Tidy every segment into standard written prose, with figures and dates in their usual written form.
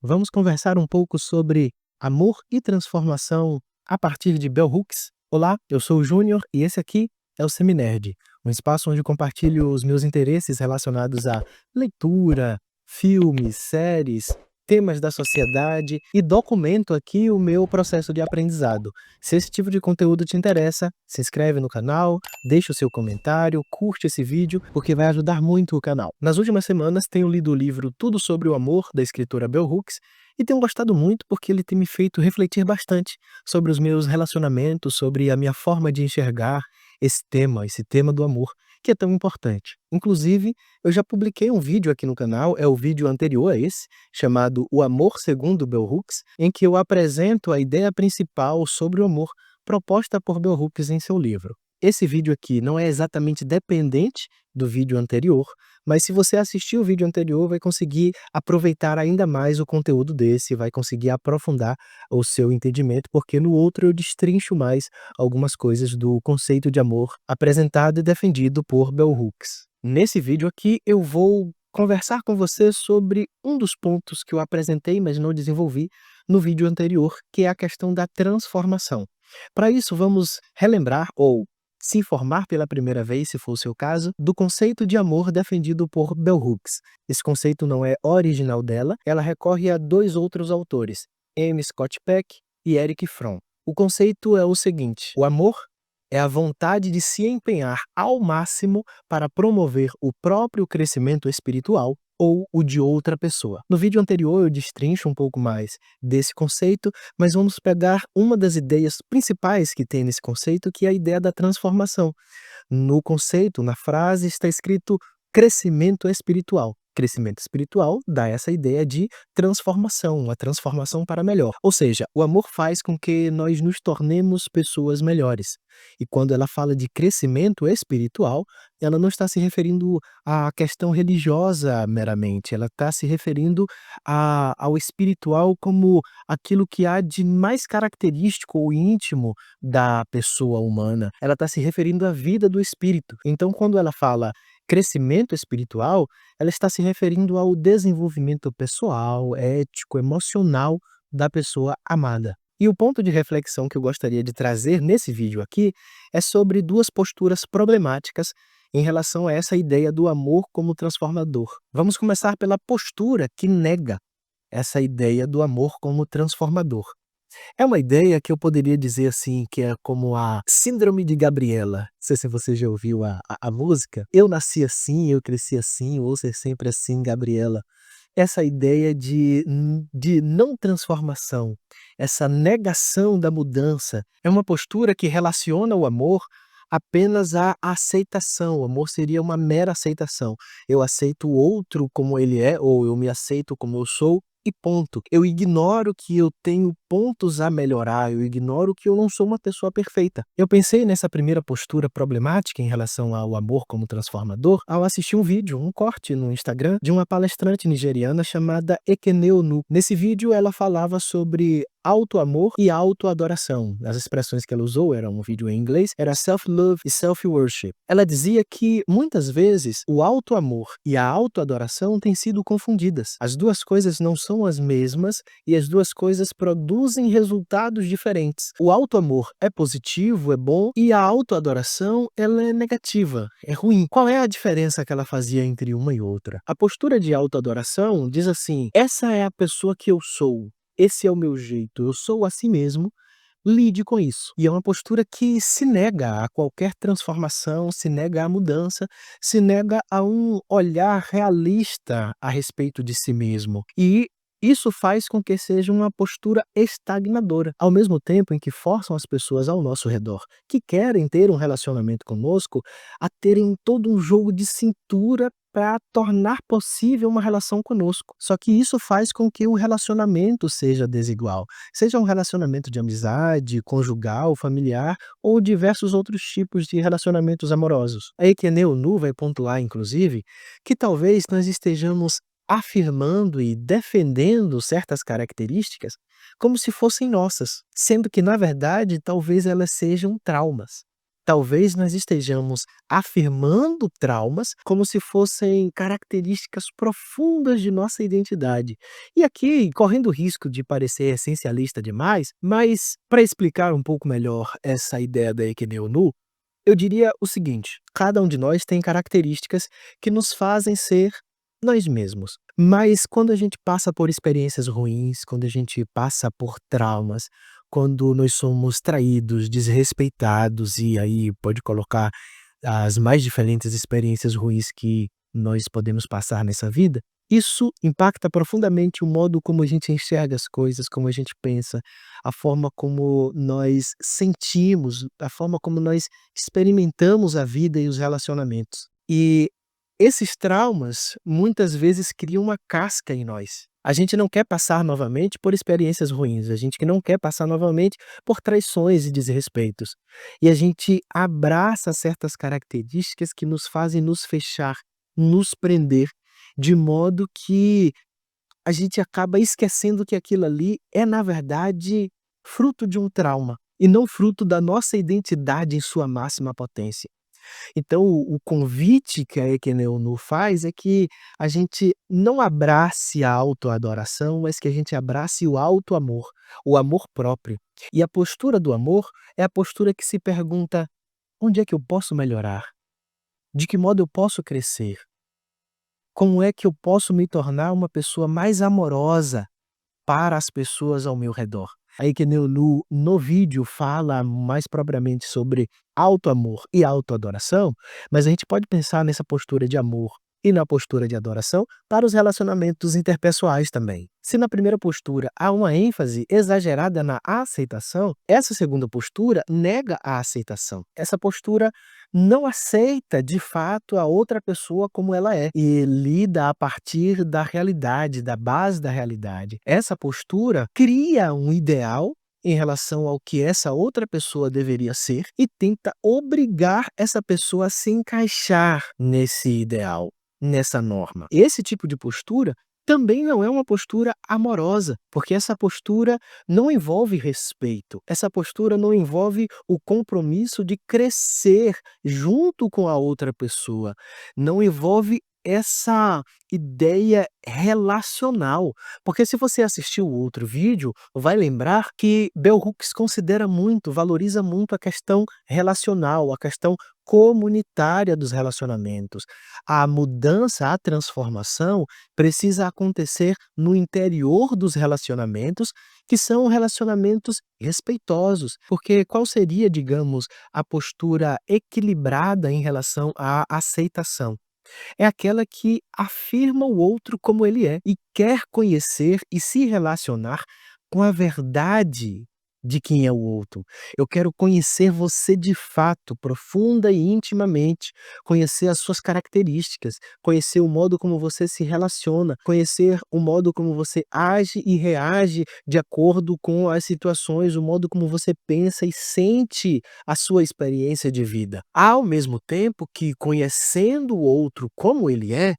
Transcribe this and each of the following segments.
Vamos conversar um pouco sobre amor e transformação a partir de Bell Hooks. Olá, eu sou o Júnior e esse aqui é o Seminerd, um espaço onde compartilho os meus interesses relacionados à leitura, filmes, séries, temas da sociedade e documento aqui o meu processo de aprendizado. Se esse tipo de conteúdo te interessa, se inscreve no canal, deixa o seu comentário, curte esse vídeo, porque vai ajudar muito o canal. Nas últimas semanas tenho lido o livro Tudo sobre o Amor, da escritora Bell Hooks, e tenho gostado muito porque ele tem me feito refletir bastante sobre os meus relacionamentos, sobre a minha forma de enxergar esse tema do amor, que é tão importante. Inclusive, eu já publiquei um vídeo aqui no canal, é o vídeo anterior a esse, chamado O Amor Segundo Bell Hooks, em que eu apresento a ideia principal sobre o amor proposta por Bell Hooks em seu livro. Esse vídeo aqui não é exatamente dependente do vídeo anterior, mas se você assistir o vídeo anterior, vai conseguir aproveitar ainda mais o conteúdo desse, vai conseguir aprofundar o seu entendimento, porque no outro eu destrincho mais algumas coisas do conceito de amor apresentado e defendido por Bell Hooks. Nesse vídeo aqui eu vou conversar com você sobre um dos pontos que eu apresentei, mas não desenvolvi no vídeo anterior, que é a questão da transformação. Para isso, vamos relembrar ou se informar pela primeira vez, se for o seu caso, do conceito de amor defendido por Bell Hooks. Esse conceito não é original dela, ela recorre a dois outros autores, M. Scott Peck e Erich Fromm. O conceito é o seguinte: o amor é a vontade de se empenhar ao máximo para promover o próprio crescimento espiritual ou o de outra pessoa. No vídeo anterior eu destrincho um pouco mais desse conceito, mas vamos pegar uma das ideias principais que tem nesse conceito, que é a ideia da transformação. No conceito, na frase, está escrito crescimento espiritual. Crescimento espiritual dá essa ideia de transformação, uma transformação para melhor. Ou seja, o amor faz com que nós nos tornemos pessoas melhores. E quando ela fala de crescimento espiritual, ela não está se referindo à questão religiosa meramente, ela está se referindo ao espiritual como aquilo que há de mais característico ou íntimo da pessoa humana. Ela está se referindo à vida do espírito. Então, quando ela fala crescimento espiritual, ela está se referindo ao desenvolvimento pessoal, ético, emocional da pessoa amada. E o ponto de reflexão que eu gostaria de trazer nesse vídeo aqui é sobre duas posturas problemáticas em relação a essa ideia do amor como transformador. Vamos começar pela postura que nega essa ideia do amor como transformador. É uma ideia que eu poderia dizer assim, que é como a síndrome de Gabriela. Não sei se você já ouviu a música. Eu nasci assim, eu cresci assim, vou ser sempre assim, Gabriela. Essa ideia de não transformação, essa negação da mudança, é uma postura que relaciona o amor apenas à aceitação. O amor seria uma mera aceitação. Eu aceito o outro como ele é, ou eu me aceito como eu sou, e ponto. Eu ignoro que eu tenho pontos a melhorar, eu ignoro que eu não sou uma pessoa perfeita. Eu pensei nessa primeira postura problemática em relação ao amor como transformador ao assistir um vídeo, um corte no Instagram de uma palestrante nigeriana chamada Ekene Onu. Nesse vídeo ela falava sobre auto-amor e auto-adoração. As expressões que ela usou, era um vídeo em inglês, era self-love e self-worship. Ela dizia que muitas vezes o auto-amor e a auto-adoração têm sido confundidas. As duas coisas não são as mesmas e as duas coisas produzem resultados diferentes. O auto-amor é positivo, é bom, e a auto-adoração ela é negativa, é ruim. Qual é a diferença que ela fazia entre uma e outra? A postura de auto-adoração diz assim: essa é a pessoa que eu sou. Esse é o meu jeito, eu sou assim mesmo, lide com isso. E é uma postura que se nega a qualquer transformação, se nega à mudança, se nega a um olhar realista a respeito de si mesmo. E isso faz com que seja uma postura estagnadora, ao mesmo tempo em que forçam as pessoas ao nosso redor, que querem ter um relacionamento conosco, a terem todo um jogo de cintura para tornar possível uma relação conosco. Só que isso faz com que o relacionamento seja desigual, seja um relacionamento de amizade, conjugal, familiar ou diversos outros tipos de relacionamentos amorosos. A Ekene Onu vai pontuar, inclusive, que talvez nós estejamos afirmando e defendendo certas características como se fossem nossas, sendo que, na verdade, talvez elas sejam traumas. Talvez nós estejamos afirmando traumas como se fossem características profundas de nossa identidade. E aqui, correndo o risco de parecer essencialista demais, mas para explicar um pouco melhor essa ideia da Equeneu, eu diria o seguinte: cada um de nós tem características que nos fazem ser nós mesmos. Mas quando a gente passa por experiências ruins, quando a gente passa por traumas, quando nós somos traídos, desrespeitados, e aí pode colocar as mais diferentes experiências ruins que nós podemos passar nessa vida, isso impacta profundamente o modo como a gente enxerga as coisas, como a gente pensa, a forma como nós sentimos, a forma como nós experimentamos a vida e os relacionamentos. E esses traumas muitas vezes criam uma casca em nós. A gente não quer passar novamente por experiências ruins, a gente que não quer passar novamente por traições e desrespeitos. E a gente abraça certas características que nos fazem nos fechar, nos prender, de modo que a gente acaba esquecendo que aquilo ali é, na verdade, fruto de um trauma e não fruto da nossa identidade em sua máxima potência. Então o convite que a Equeneu faz é que a gente não abrace a autoadoração, mas que a gente abrace o amor próprio. E a postura do amor é a postura que se pergunta: onde é que eu posso melhorar? De que modo eu posso crescer? Como é que eu posso me tornar uma pessoa mais amorosa para as pessoas ao meu redor? Aí que no vídeo fala mais propriamente sobre autoamor e autoadoração, mas a gente pode pensar nessa postura de amor e na postura de adoração para os relacionamentos interpessoais também. Se na primeira postura há uma ênfase exagerada na aceitação, essa segunda postura nega a aceitação. Essa postura não aceita de fato a outra pessoa como ela é e lida a partir da realidade, da base da realidade. Essa postura cria um ideal em relação ao que essa outra pessoa deveria ser e tenta obrigar essa pessoa a se encaixar nesse ideal, nessa norma. Esse tipo de postura também não é uma postura amorosa, porque essa postura não envolve respeito, essa postura não envolve o compromisso de crescer junto com a outra pessoa, não envolve essa ideia relacional. Porque se você assistiu o outro vídeo, vai lembrar que Bell Hooks considera muito, valoriza muito a questão relacional, a questão comunitária dos relacionamentos. A mudança, a transformação precisa acontecer no interior dos relacionamentos, que são relacionamentos respeitosos. Porque qual seria, digamos, a postura equilibrada em relação à aceitação? É aquela que afirma o outro como ele é e quer conhecer e se relacionar com a verdade de quem é o outro. Eu quero conhecer você de fato, profunda e intimamente, conhecer as suas características, conhecer o modo como você se relaciona, conhecer o modo como você age e reage de acordo com as situações, o modo como você pensa e sente a sua experiência de vida. Ao mesmo tempo que, conhecendo o outro como ele é,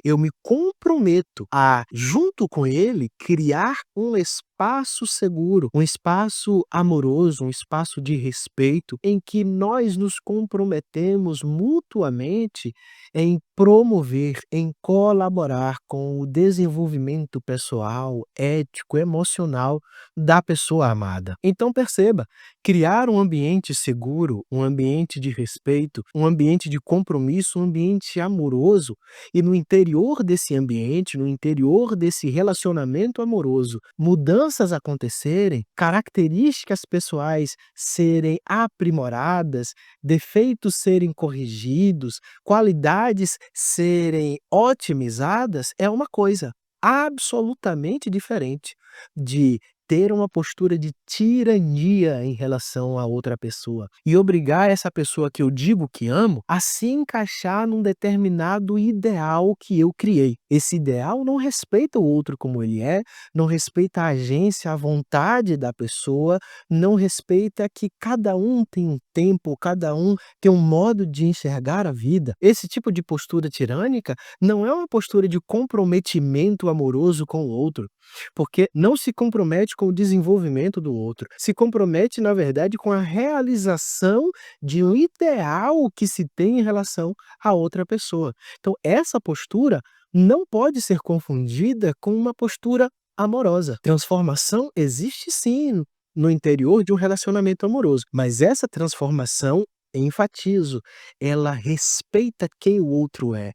eu me comprometo a, junto com ele, criar um espaço seguro, um espaço amoroso, um espaço de respeito, em que nós nos comprometemos mutuamente em promover, em colaborar com o desenvolvimento pessoal, ético, emocional da pessoa amada. Então perceba, criar um ambiente seguro, um ambiente de respeito, um ambiente de compromisso, um ambiente amoroso, e no interior desse ambiente, no interior desse relacionamento amoroso, mudanças acontecerem, características pessoais serem aprimoradas, defeitos serem corrigidos, qualidades serem otimizadas, é uma coisa absolutamente diferente de ter uma postura de tirania em relação a outra pessoa e obrigar essa pessoa que eu digo que amo a se encaixar num determinado ideal que eu criei. Esse ideal não respeita o outro como ele é, não respeita a agência, a vontade da pessoa, não respeita que cada um tem um tempo, cada um tem um modo de enxergar a vida. Esse tipo de postura tirânica não é uma postura de comprometimento amoroso com o outro, porque não se compromete com o desenvolvimento do outro, se compromete, na verdade, com a realização de um ideal que se tem em relação a outra pessoa. Então, essa postura não pode ser confundida com uma postura amorosa. Transformação existe sim no interior de um relacionamento amoroso, mas essa transformação, enfatizo, ela respeita quem o outro é.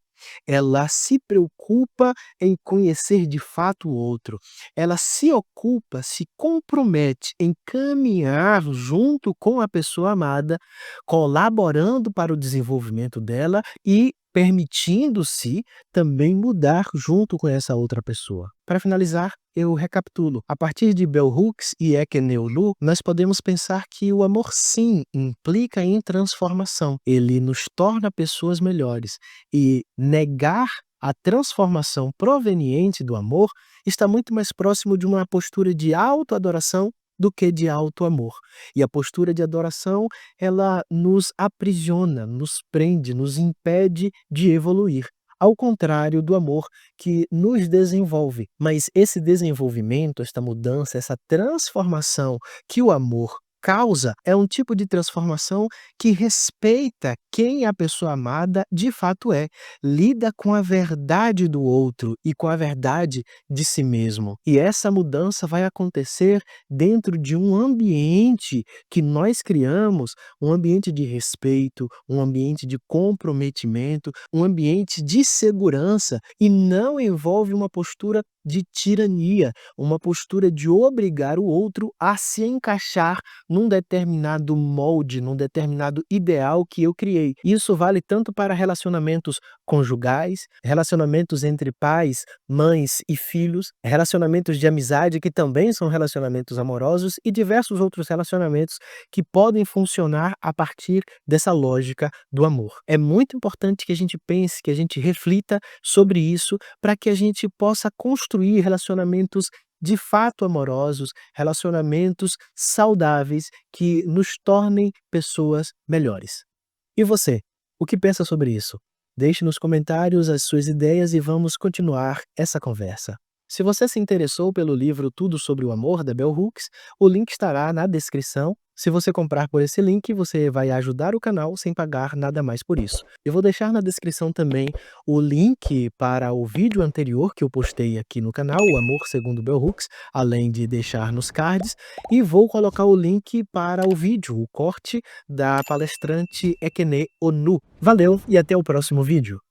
Ela se preocupa em conhecer de fato o outro. Ela se ocupa, se compromete em caminhar junto com a pessoa amada, colaborando para o desenvolvimento dela e permitindo-se também mudar junto com essa outra pessoa. Para finalizar, eu recapitulo. A partir de Bell Hooks e Eke Neolu, nós podemos pensar que o amor sim implica em transformação. Ele nos torna pessoas melhores e negar a transformação proveniente do amor está muito mais próximo de uma postura de autoadoração do que de auto-amor. E a postura de adoração, ela nos aprisiona, nos prende, nos impede de evoluir. Ao contrário do amor que nos desenvolve. Mas esse desenvolvimento, esta mudança, essa transformação que o amor causa é um tipo de transformação que respeita quem a pessoa amada de fato é, lida com a verdade do outro e com a verdade de si mesmo. E essa mudança vai acontecer dentro de um ambiente que nós criamos, um ambiente de respeito, um ambiente de comprometimento, um ambiente de segurança e não envolve uma postura de tirania, uma postura de obrigar o outro a se encaixar num determinado molde, num determinado ideal que eu criei. Isso vale tanto para relacionamentos conjugais, relacionamentos entre pais, mães e filhos, relacionamentos de amizade que também são relacionamentos amorosos e diversos outros relacionamentos que podem funcionar a partir dessa lógica do amor. É muito importante que a gente pense, que a gente reflita sobre isso para que a gente possa construir relacionamentos de fato amorosos, relacionamentos saudáveis que nos tornem pessoas melhores. E você, o que pensa sobre isso? Deixe nos comentários as suas ideias e vamos continuar essa conversa. Se você se interessou pelo livro Tudo sobre o Amor, da Bell Hooks, o link estará na descrição. Se você comprar por esse link, você vai ajudar o canal sem pagar nada mais por isso. Eu vou deixar na descrição também o link para o vídeo anterior que eu postei aqui no canal, O Amor Segundo Bell Hooks, além de deixar nos cards, e vou colocar o link para o vídeo, o corte da palestrante Ekene Onu. Valeu e até o próximo vídeo!